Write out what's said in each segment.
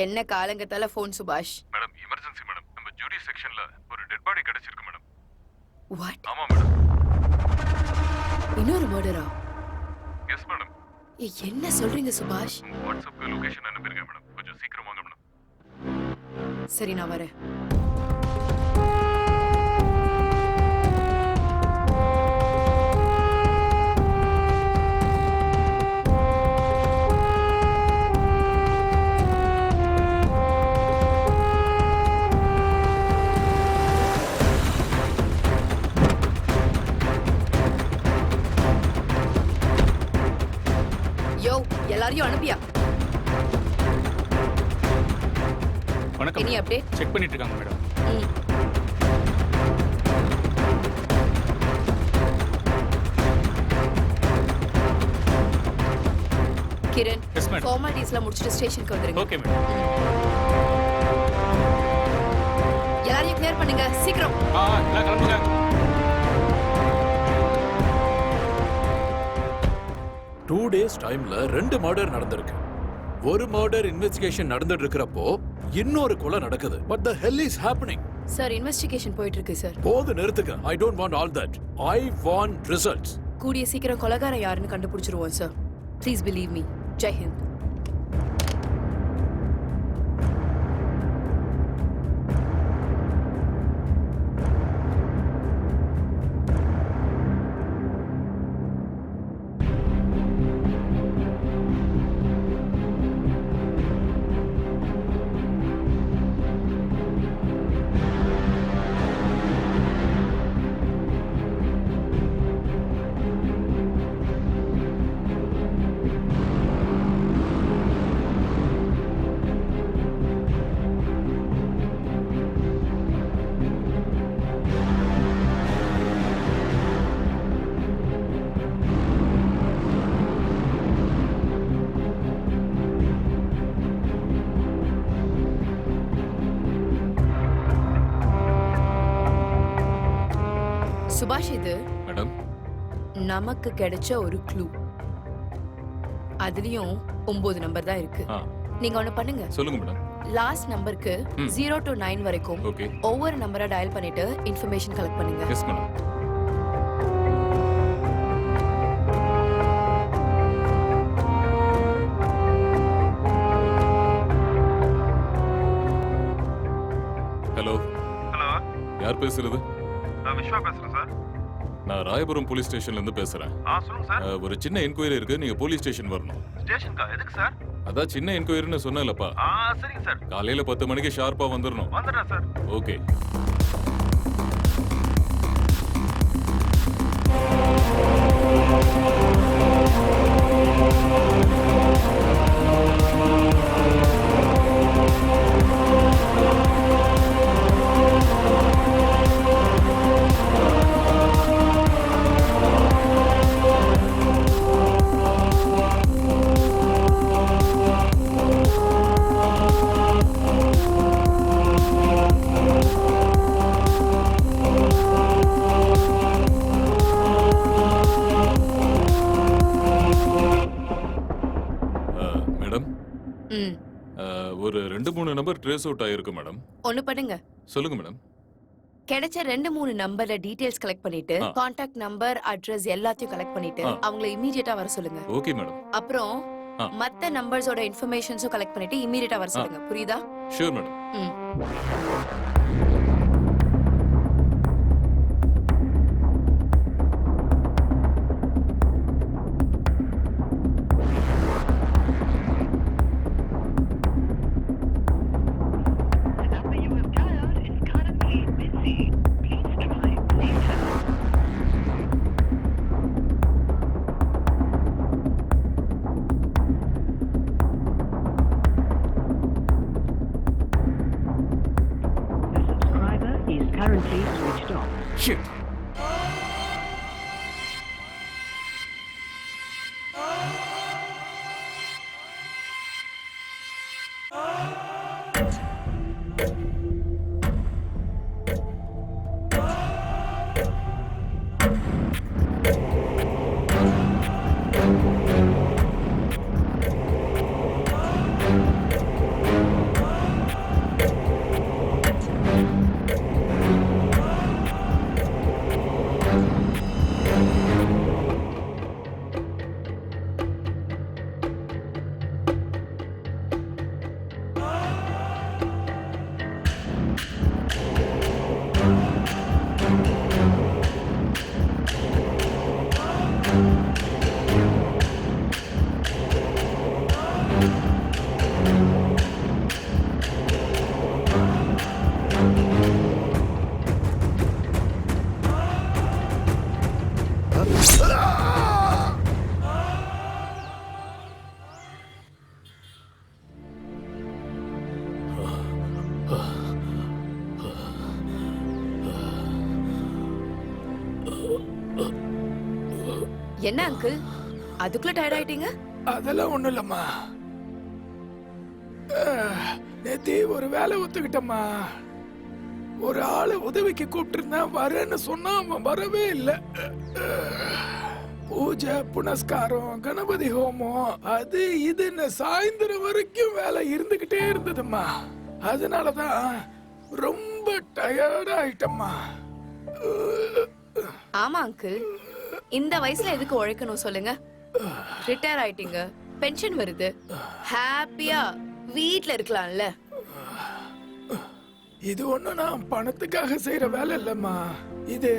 என்ன காலங்கத்தால ஃபோன் சுபாஷ்? Madam emergency madam. நம்ம ஜூரி செக்ஷன்ல ஒரு டெட் பாடி கிடைச்சிருக்கு மேடம். வாட்? ஆமா மேடம். இன்னொரு மர்டரா? Yes madam. என்ன சொல்றீங்க சுபாஷ்? வாட்ஸ்அப்க்கு லொகேஷன் அனுப்பிருக்கேன் மேடம். கொஞ்சம் சீக்கிரம் வாங்க மேடம். சரி நான் வரேன். யோ, எல்லாரையும் அனுப்பியா? வணக்கம். இனி அப்டேட் செக் பண்ணிட்டு இருக்காங்க மேடம். Kiran, yes madam. ஃபார்மாலிட்டிஸ்லாம் முடிச்சிட்டு ஸ்டேஷனுக்கு வந்துருங்க. Okay madam. எல்லாரையும் கிளியர் பண்ணுங்க சீக்கிரம். எல்லாம் கிளம்புங்க. டூ டேஸ் டைம்ல 2 மர்டர் நடந்திருக்கு. ஒரு மர்டர் இன்வெஸ்டிகேஷன் நடந்துட்டு இருக்கிறப்போ இன்னொரு கொலை நடக்குது. But the hell is happening. Sir investigation போயிட்டு இருக்கு சார். போது நிறுத்துங்க. I don't want all that. I want results. கூடிய சீக்கிரம் கொலைகாரன் யாருன்னு கண்டுபிடிச்சிருவோம் sir. Please believe me. Jai Hind. சுபாஷ், இது மேடம் நமக்கு கிடைச்ச ஒரு க்ளூ. அதுலயும் 9 நம்பர் தான் இருக்கு. நீங்க ஒண்ணு பண்ணுங்க. சொல்லுங்க மேடம். லாஸ்ட் நம்பருக்கு 0 to 9 வரைக்கும் ஓகே. ஒவ்வொரு நம்பரா டயல் பண்ணிட்டு இன்ஃபர்மேஷன் கலெக்ட் பண்ணுங்க. Yes madam. ஹலோ. ஹலோ, யார் பேசுறது? நான் விஸ்வா பேசுறேன் சார். நான் ராயபுரம் போலீஸ் ஸ்டேஷன்ல இருந்து பேசுறேன். சொல்லுங்க சார். ஒரு சின்ன என்கொயரி இருக்கு. நீங்க போலீஸ் ஸ்டேஷன் வரணும். ஸ்டேஷனுக்கா? எதுக்கு சார்? அதான் சின்ன என்கொயரின்னு சொன்னேன்லப்பா. சரிங்க சார். காலையில 10 மணிக்கு ஷார்ப்பா வந்துடணும். வந்துடுறேன் சார். ஓகே. ஒரு 2-3 நம்பர் ட்ரேஸ் அவுட் ஆயிருக்கு மேடம். ஒண்ணு பண்ணுங்க. சொல்லுங்க மேடம். கிடைச்ச 2-3 நம்பர்ல டீடைல்ஸ் கலெக்ட் பண்ணிட்டு கான்டாக்ட் நம்பர், அட்ரஸ் எல்லாத்தையும் கலெக்ட் பண்ணிட்டு அவங்கள இமிடியேட்டா வர சொல்லுங்க. Okay madam. அப்புறம் மத்த நம்பர்ஸோட இன்ஃபர்மேஷன்ஸும் கலெக்ட் பண்ணிட்டு இமிடியேட்டா வர சொல்லுங்க. புரியுதா? Sure madam. Currently switched off. Shit. என்ன அங்கிள் அதுக்குள்ள டயர்ட் ஆயிட்டீங்க? அதெல்லாம் ஒண்ணும் இல்லம்மா. நேத்தி ஒரு வேலை ஒத்துக்கிட்டம்மா. ஒரு ஆளை உதவிக்கு கூப்பிட்டு வரேன்னு சொன்னா அவன் வரவே இல்லை. பூஜை புனஸ்காரம் கணபதி ஹோமம் அது இதுன்னு சாயந்தரம் வரைக்கும் வேலை இருந்துகிட்டே இருந்ததும்மா. அதனாலதான் ரொம்ப டயர்டா ஆயிட்டம்மா. ஆமா அங்கிள், இந்த வயசுல எதுக்கு உழைக்கணும் சொல்லுங்க? ரிட்டையர் ஆயிட்டீங்க, பென்ஷன் வருது, ஹாப்பியா வீட்ல இருக்கலாம்ல. இது ஒண்ணு நான் பணத்துக்காக செய்யற வேலை இல்லம்மா. இது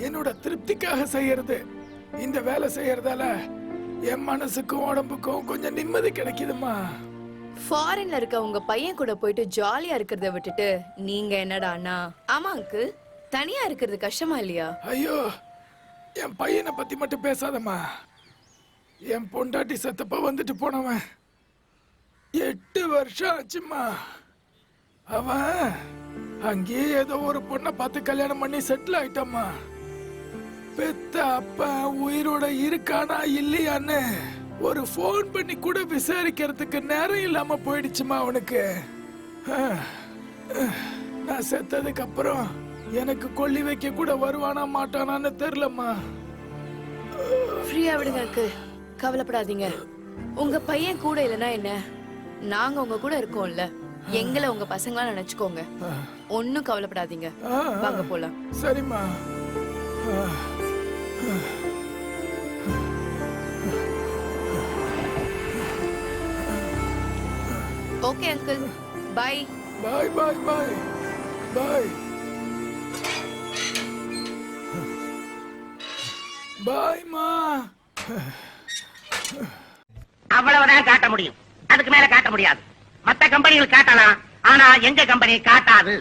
என்னோட திருப்திக்காக செய்யறது. இந்த வேலை செய்யறதால என் மனசுக்கும் உடம்புக்கும் கொஞ்சம் நிம்மதி கிடைக்குதும்மா. ஃபாரின்ல இருக்க உங்க பையன் கூட போயிட்டு ஜாலியா இருக்கிறத விட்டுட்டு நீங்க என்னடானா? ஆமா அங்கிள், தனியா இருக்கிறது கஷ்டமா இல்லையா? ஐயோ, என் பையனை பத்தி மட்டும் பேசாதம்மா. என் பொண்டாட்டி செத்தப்ப வந்துட்டு போனவன் 8 வருஷம் ஆச்சும்மா. அவன் அங்கேயே ஏதோ ஒரு பொண்ணை பார்த்து கல்யாணம் பண்ணி செட்டில் ஆயிட்டாம்மா. பெத்த அப்பா உயிரோட இருக்கானா இல்லையான்னு ஒரு போன் பண்ணி கூட விசாரிக்கிறதுக்கு நேரம் இல்லாம போயிடுச்சுமா அவனுக்கு. நான் செத்ததுக்கு அப்புறம் எனக்கு கொல்லி வைக்க கூட வருவானா மாட்டானான்னு தெரியலம்மா. ஃப்ரீயா விடுங்க அங்கிள், கவலைப்படாதீங்க. உங்க பையன் கூட இல்லனா என்ன, நாங்க உங்க கூட இருக்கோம்ல. எங்களை உங்க பசங்களா நினைச்சுக்கோங்க. ஒன்னும் கவலைப்படாதீங்க. வாங்க போலாம். சரிம்மா. Okay uncle, bye. Bye bye bye bye பாய்மா. அவ்வளவுதான் காட்ட முடியும், அதுக்கு மேல காட்ட முடியாது. மத்த கம்பெனிகள் காட்டலாம், ஆனா எங்க கம்பெனி காட்டாது.